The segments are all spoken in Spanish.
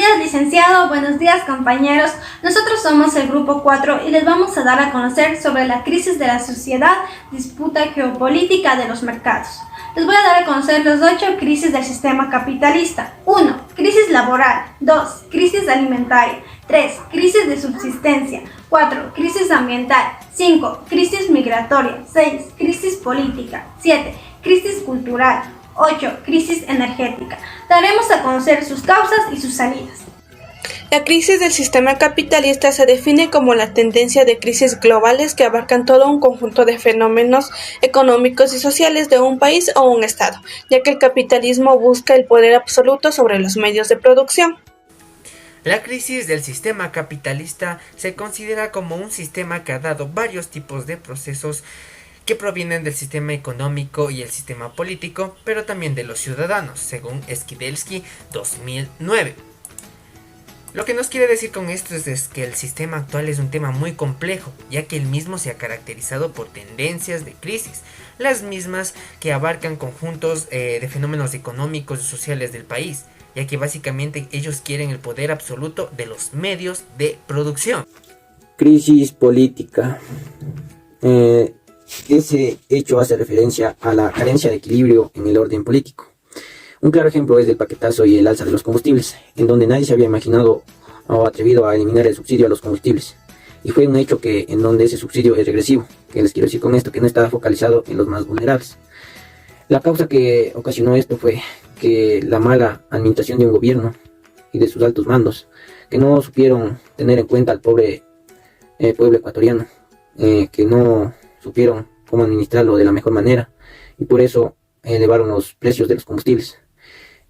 días, licenciado. Buenos días, compañeros. Nosotros somos el Grupo 4 y les vamos a dar a conocer sobre la crisis de la sociedad, disputa geopolítica de los mercados. Les voy a dar a conocer las 8 crisis del sistema capitalista. 1. Crisis laboral. 2. Crisis alimentaria. 3. Crisis de subsistencia. 4. Crisis ambiental. 5. Crisis migratoria. 6. Crisis política. 7. Crisis cultural. 8. Crisis energética. Daremos a conocer sus causas y sus salidas. La crisis del sistema capitalista se define como la tendencia de crisis globales que abarcan todo un conjunto de fenómenos económicos y sociales de un país o un estado, ya que el capitalismo busca el poder absoluto sobre los medios de producción. La crisis del sistema capitalista se considera como un sistema que ha dado varios tipos de procesos que provienen del sistema económico y el sistema político, pero también de los ciudadanos, según Skidelsky 2009. Lo que nos quiere decir con esto es que el sistema actual es un tema muy complejo, ya que el mismo se ha caracterizado por tendencias de crisis, las mismas que abarcan conjuntos de fenómenos económicos y sociales del país, ya que básicamente ellos quieren el poder absoluto de los medios de Crisis política. Ese hecho hace referencia a la carencia de equilibrio en el orden político. Un claro ejemplo es el paquetazo y el alza de los combustibles, en donde nadie se había imaginado o atrevido a eliminar el subsidio a los combustibles. Y fue un hecho en donde ese subsidio es regresivo. ¿Qué les quiero decir con esto? Que no está focalizado en los más vulnerables. La causa que ocasionó esto fue que la mala administración de un gobierno y de sus altos mandos, que no supieron tener en cuenta al pobre pueblo ecuatoriano, que no supieron cómo administrarlo de la mejor manera, y por eso elevaron los precios de los combustibles.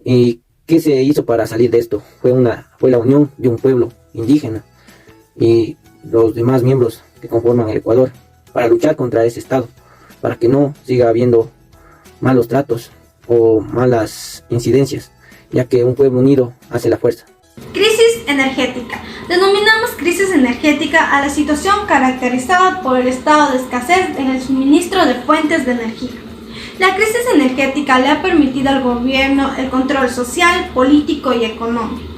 ¿Y qué se hizo para salir de esto? Fue la unión de un pueblo indígena y los demás miembros que conforman el Ecuador para luchar contra ese estado, para que no siga habiendo malos tratos o malas incidencias, ya que un pueblo unido hace la fuerza. Crisis energética. Denominamos crisis energética a la situación caracterizada por el estado de escasez en el suministro de fuentes de energía. La crisis energética le ha permitido al gobierno el control social, político y económico.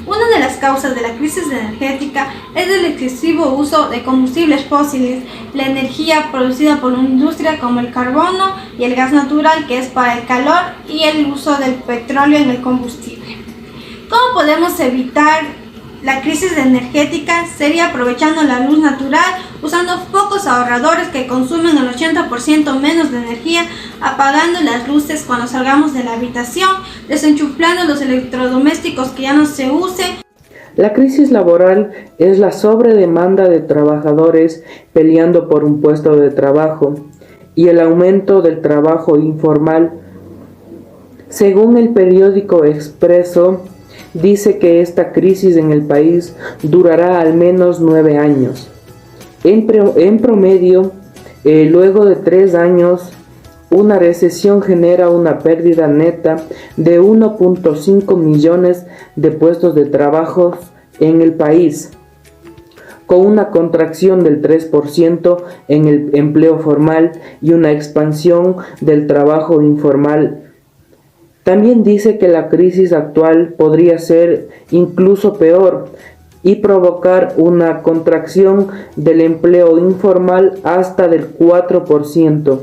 Una de las causas de la crisis energética es el excesivo uso de combustibles fósiles, la energía producida por una industria como el carbono y el gas natural, que es para el calor, y el uso del petróleo en el combustible. ¿Cómo podemos evitar la crisis energética? Sería aprovechando la luz natural, usando focos ahorradores que consumen el 80% menos de energía, apagando las luces cuando salgamos de la habitación, desenchufando los electrodomésticos que ya no se usen. La crisis laboral es la sobredemanda de trabajadores peleando por un puesto de trabajo y el aumento del trabajo informal. Según el periódico Expreso, dice que esta crisis en el país durará al menos 9 años. En promedio, luego de 3 años, una recesión genera una pérdida neta de 1.5 millones de puestos de trabajo en el país, con una contracción del 3% en el empleo formal y una expansión del trabajo informal. También dice que la crisis actual podría ser incluso peor y provocar una contracción del empleo informal hasta del 4%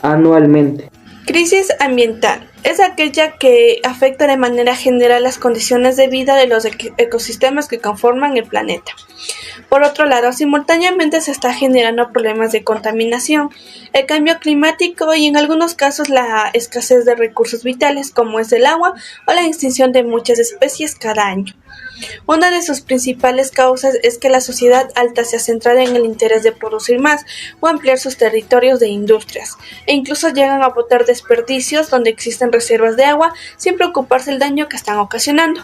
anualmente. Crisis ambiental. Es aquella que afecta de manera general las condiciones de vida de los ecosistemas que conforman el planeta. Por otro lado, simultáneamente se está generando problemas de contaminación, el cambio climático y en algunos casos la escasez de recursos vitales como es el agua o la extinción de muchas especies cada año. Una de sus principales causas es que la sociedad alta se ha centrado en el interés de producir más o ampliar sus territorios de industrias, e incluso llegan a botar desperdicios donde existen reservas de agua sin preocuparse del daño que están ocasionando.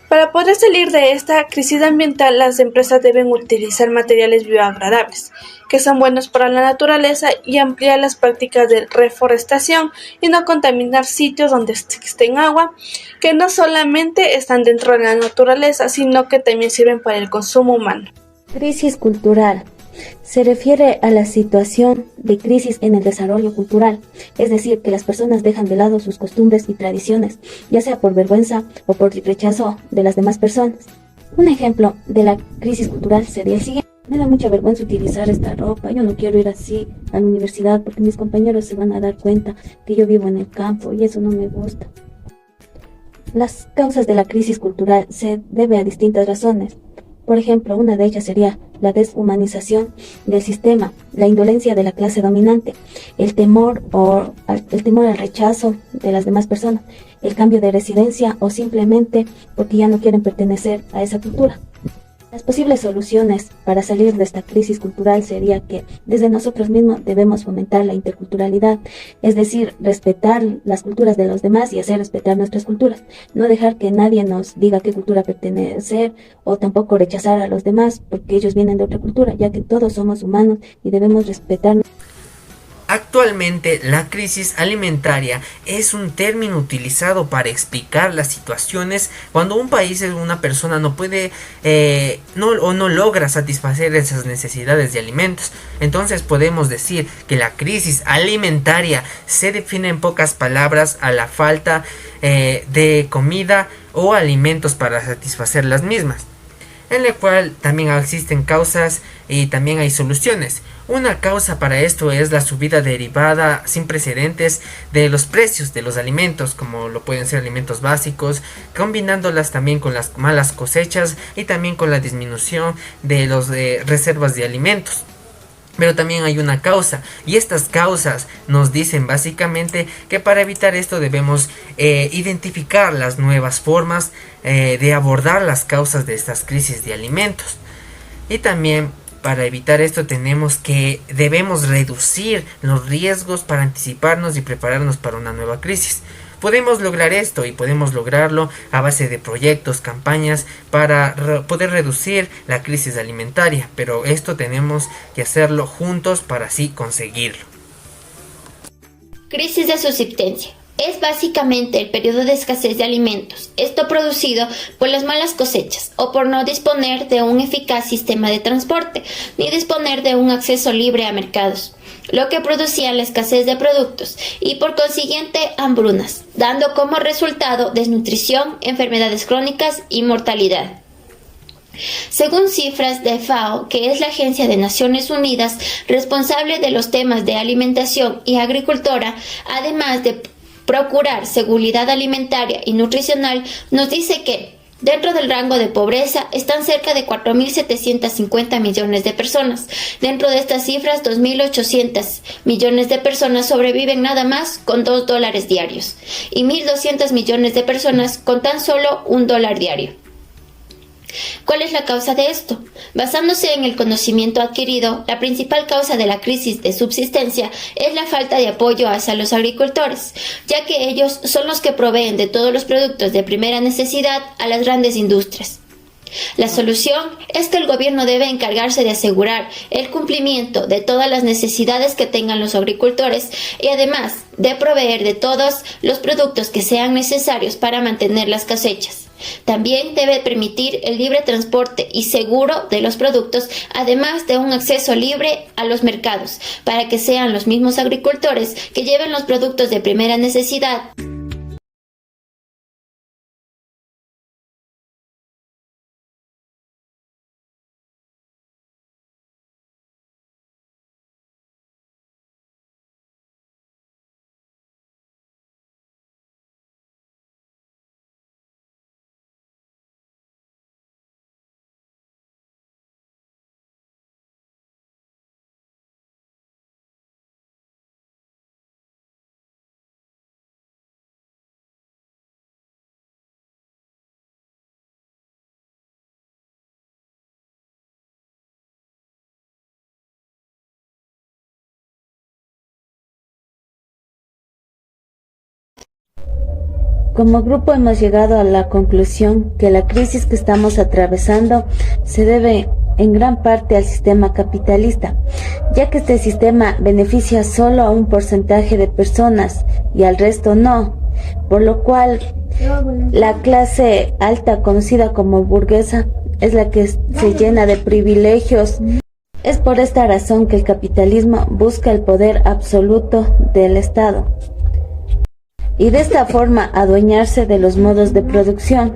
Para poder salir de esta crisis ambiental, las empresas deben utilizar materiales biodegradables, que son buenos para la naturaleza, y ampliar las prácticas de reforestación y no contaminar sitios donde existen agua, que no solamente están dentro de la naturaleza, sino que también sirven para el consumo humano. Crisis cultural. Se refiere a la situación de crisis en el desarrollo cultural, es decir, que las personas dejan de lado sus costumbres y tradiciones, ya sea por vergüenza o por rechazo de las demás personas. Un ejemplo de la crisis cultural sería el siguiente. Me da mucha vergüenza utilizar esta ropa, yo no quiero ir así a la universidad porque mis compañeros se van a dar cuenta que yo vivo en el campo y eso no me gusta. Las causas de la crisis cultural se deben a distintas razones. Por ejemplo, una de ellas sería la deshumanización del sistema, la indolencia de la clase dominante, el temor al rechazo de las demás personas, el cambio de residencia o simplemente porque ya no quieren pertenecer a esa cultura. Las posibles soluciones para salir de esta crisis cultural sería que desde nosotros mismos debemos fomentar la interculturalidad, es decir, respetar las culturas de los demás y hacer respetar nuestras culturas. No dejar que nadie nos diga qué cultura pertenecer o tampoco rechazar a los demás porque ellos vienen de otra cultura, ya que todos somos humanos y debemos respetarnos. Actualmente, la crisis alimentaria es un término utilizado para explicar las situaciones cuando un país o una persona no puede no logra satisfacer esas necesidades de alimentos. Entonces podemos decir que la crisis alimentaria se define en pocas palabras a la falta de comida o alimentos para satisfacer las mismas, en la cual también existen causas y también hay soluciones. Una causa para esto es la subida derivada sin precedentes de los precios de los alimentos, como lo pueden ser alimentos básicos, combinándolas también con las malas cosechas y también con la disminución de las reservas de alimentos. Pero también hay una causa, y estas causas nos dicen básicamente que para evitar esto debemos identificar las nuevas formas de abordar las causas de estas crisis de alimentos. Y también para evitar esto debemos reducir los riesgos para anticiparnos y prepararnos para una nueva crisis. Podemos lograr esto y podemos lograrlo a base de proyectos, campañas para poder reducir la crisis alimentaria, pero esto tenemos que hacerlo juntos para así conseguirlo. Crisis de subsistencia. Es básicamente el periodo de escasez de alimentos, esto producido por las malas cosechas o por no disponer de un eficaz sistema de transporte, ni disponer de un acceso libre a mercados, lo que producía la escasez de productos y por consiguiente hambrunas, dando como resultado desnutrición, enfermedades crónicas y mortalidad. Según cifras de FAO, que es la Agencia de Naciones Unidas responsable de los temas de alimentación y agricultura, además de procurar seguridad alimentaria y nutricional, nos dice que dentro del rango de pobreza están cerca de 4.750 millones de personas. Dentro de estas cifras, 2.800 millones de personas sobreviven nada más con $2 diarios y 1.200 millones de personas con tan solo $1 diario. ¿Cuál es la causa de esto? Basándose en el conocimiento adquirido, la principal causa de la crisis de subsistencia es la falta de apoyo hacia los agricultores, ya que ellos son los que proveen de todos los productos de primera necesidad a las grandes industrias. La solución es que el gobierno debe encargarse de asegurar el cumplimiento de todas las necesidades que tengan los agricultores y además de proveer de todos los productos que sean necesarios para mantener las cosechas. También debe permitir el libre transporte y seguro de los productos, además de un acceso libre a los mercados, para que sean los mismos agricultores que lleven los productos de primera necesidad. Como grupo hemos llegado a la conclusión que la crisis que estamos atravesando se debe en gran parte al sistema capitalista, ya que este sistema beneficia solo a un porcentaje de personas y al resto no, por lo cual la clase alta, conocida como burguesa, es la que se llena de privilegios Es por esta razón que el capitalismo busca el poder absoluto del Estado y de esta forma adueñarse de los modos de producción.